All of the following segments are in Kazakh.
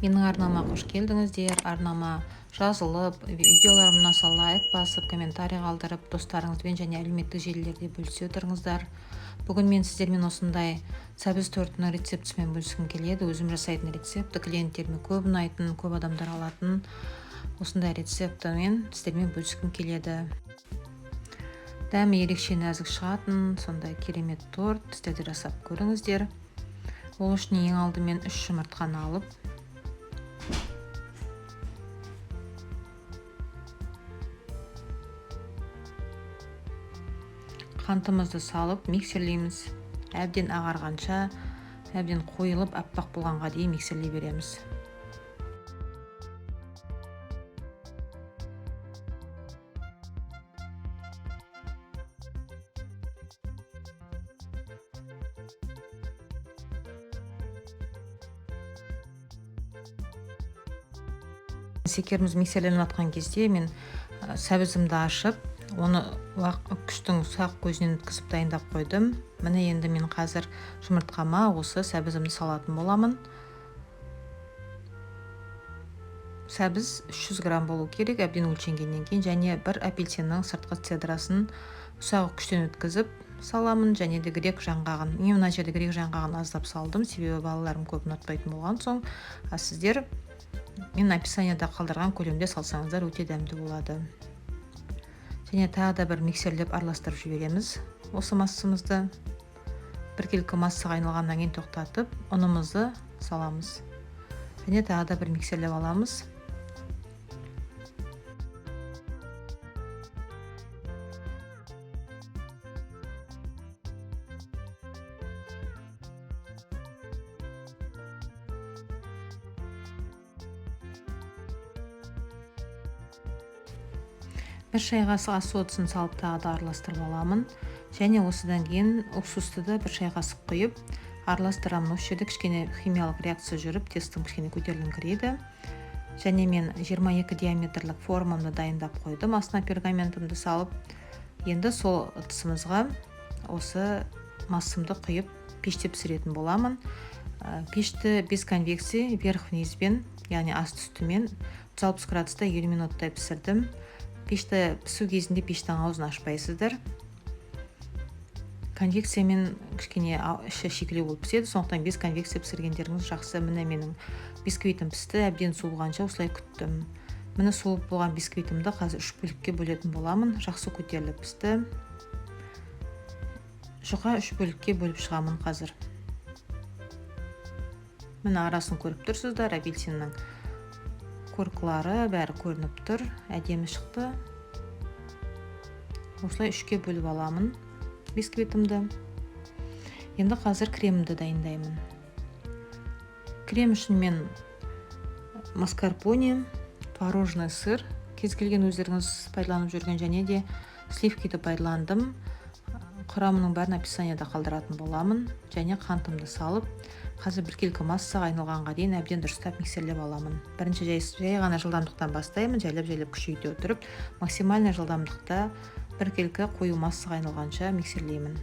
Менің арнама қош келдіңіздер. Арнама жазылып, видеоларыма ұнаса лайк басып, комментарий қалдырып, достарыңызбен және әлеуметтік желілерде бөлісе отырыңыздар. Бүгін мен сіздермен осындай сәбіз тортының рецептісімен бөліскім келеді. Өзім жасайтын рецепті, клиенттеріме көп ұнайтын, көп адамдар алатын осындай рецептімен сіздермен бөліскім келеді. Дәмі ерекше нәзік шығатын сондай керемет торт сіздер де жасап көріңіздер. Ол үшін ең алдымен 3 жұмыртқаны алып, қантымызды салып миксерлейміз. Әбден ағарғанша, әбден қойылып аппақ болғанға дейін миксерлей береміз. Секеріміз миксерленіп жатқан кезде мен сәбізімді ашып, оны күштің ұсақ көзінен өткізіп дайындап қойдым. Міне енді мен қазір жұмыртқама осы сәбізімді салатын боламын. Сәбіз 300 грамм болу керек, әбден өлшенгеннен кейін, және бір апельсиннің сыртқы цедрасын ұсақ күштен өткізіп саламын, және де грек жаңғағын. Мен мына жерде грек жаңғағын аздап салдым, себебі балаларым көп ұнатпайтын болған соң, сіздер мен описанияда қалдырған көлемде салсаңыздар өте дәмді болады. Және тағы да бір миксерлеп араластырып жібереміз осы массамызды. Біркелкі массаға айналғаннан кейін тоқтатып, ұнымызды саламыз. Және тағы да бір миксерлеп аламыз. Бір шай қасық ас содасын салып тағы да араластырып аламын. Және осыдан кейін уксусты да бір шай қасық құйып араластырамын. Осы жерде кішкене химиялық реакция жүріп, тестім кішкене көтеріліңкірейді. Және мен 22 диаметрлік формамды дайындап қойдым. Астына пергаментімді салып, енді сол ыдысымызға осы массамды құйып пеште пісіретін боламын. Пешті без конвекции, верх-внизбен, яғни асты-үстімен 160 градуста 20 минуттай пісірдім. Пешті пісу кезінде пештің аузын ашпайсыздар. Конвекциямен кішкене іші шикілеу болып піседі, сондықтан без конвекция пісіргендеріңіз жақсы. Міне менің бисквитім пісті, әбден суылғанша осылай күттім. Міне суып болған бисквитімді қазір 3 бөлікке бөлетін боламын. Жақсы көтеріліп пісті. Жұқа 3 бөлікке бөліп шығамын қазір. Міне арасын көріп тұрсыздар, апельсиннің коркылары бәрі көрініп тұр, әдемі шықты. Осылай 3-ке бөліп аламын бисквитімді. Енді қазір кремімді дайындаймын. Крем үшін мен маскарпоне, творожный сыр, кез келген өздеріңіз пайдаланып жүрген, және де сливкиді пайдаландым. Құрамының бәрін описанияда қалдыратын боламын. Және қантымды салып, қазір біркелкі массаға айналғанға дейін әбден дұрыстап миксерлеп аламын. Бірінші жай ғана жылдамдықтан бастаймын, жайлап күшейте отырып, максимальный жылдамдықта біркелкі қою массаға айналғанша миксерлеймін.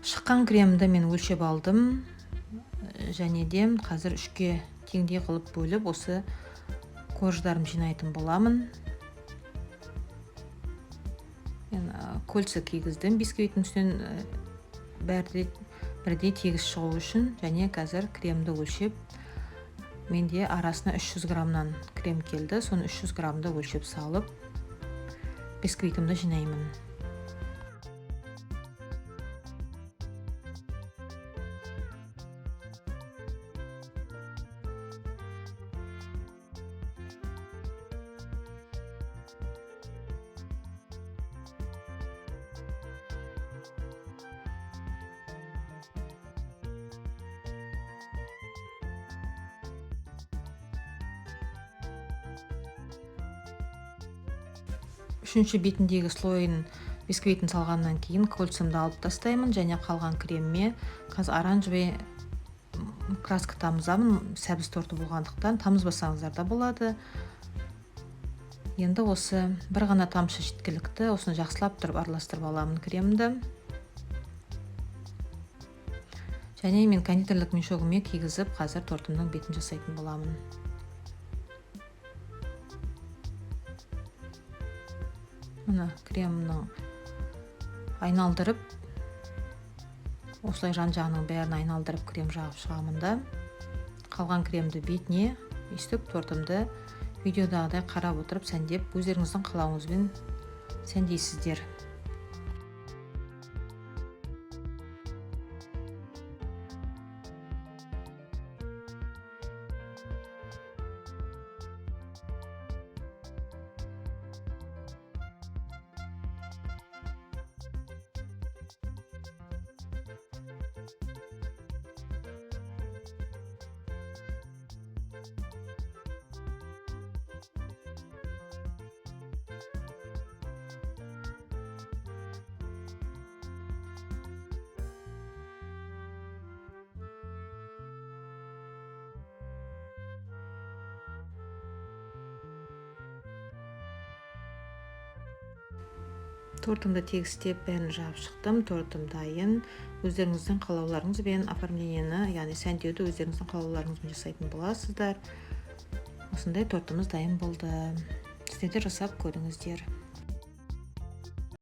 Шыққан кремді мен өлшеп алдым. Және де қазір 3-ке теңдей қылып бөліп, осы корждарым жинайтын боламын. Мен кольца кигіздім бисквиттің үстінен бірдей тегіс шығу үшін. Және қазір кремді өлшеп, менде арасына 300 граммнан крем келді. Соны 300 граммды өлшеп салып, бисквитімді жинаймын. Үшінші бетіндегі слойын бисквитін салғаннан кейін кольцамды алып тастаймын, және қалған кремме қазір оранжевый краска тамызамын, сәбіз торты болғандықтан тамызбасаңыздар да болады. Енді осы бір ғана тамшы жеткілікті, осыны жақсылап тұрып араластырып аламын кремді. Және мен кондитерлік мешогіме кигізіп, қазір тортымның бетін жасайтын боламын. Мына кремнің айналдырып, осылай жан-жағының бәрін айналдырып крем жағып шығамын да. Қалған кремді бетіне өстіп тортымды видеодағыдай қарап отырып сәндеп, өздеріңіздің қалауыңызбен сәндейсіздер. Тортымды тегістеп бәрін жағып шықтым. Тортым дайын. Өздеріңіздің қалауларыңызбен оформлениені, яғни сәндеуді өздеріңіздің қалауларыңызбен жасайтын боласыздар. Осындай тортымыз дайын болды. Сіздер де жасап көріңіздер.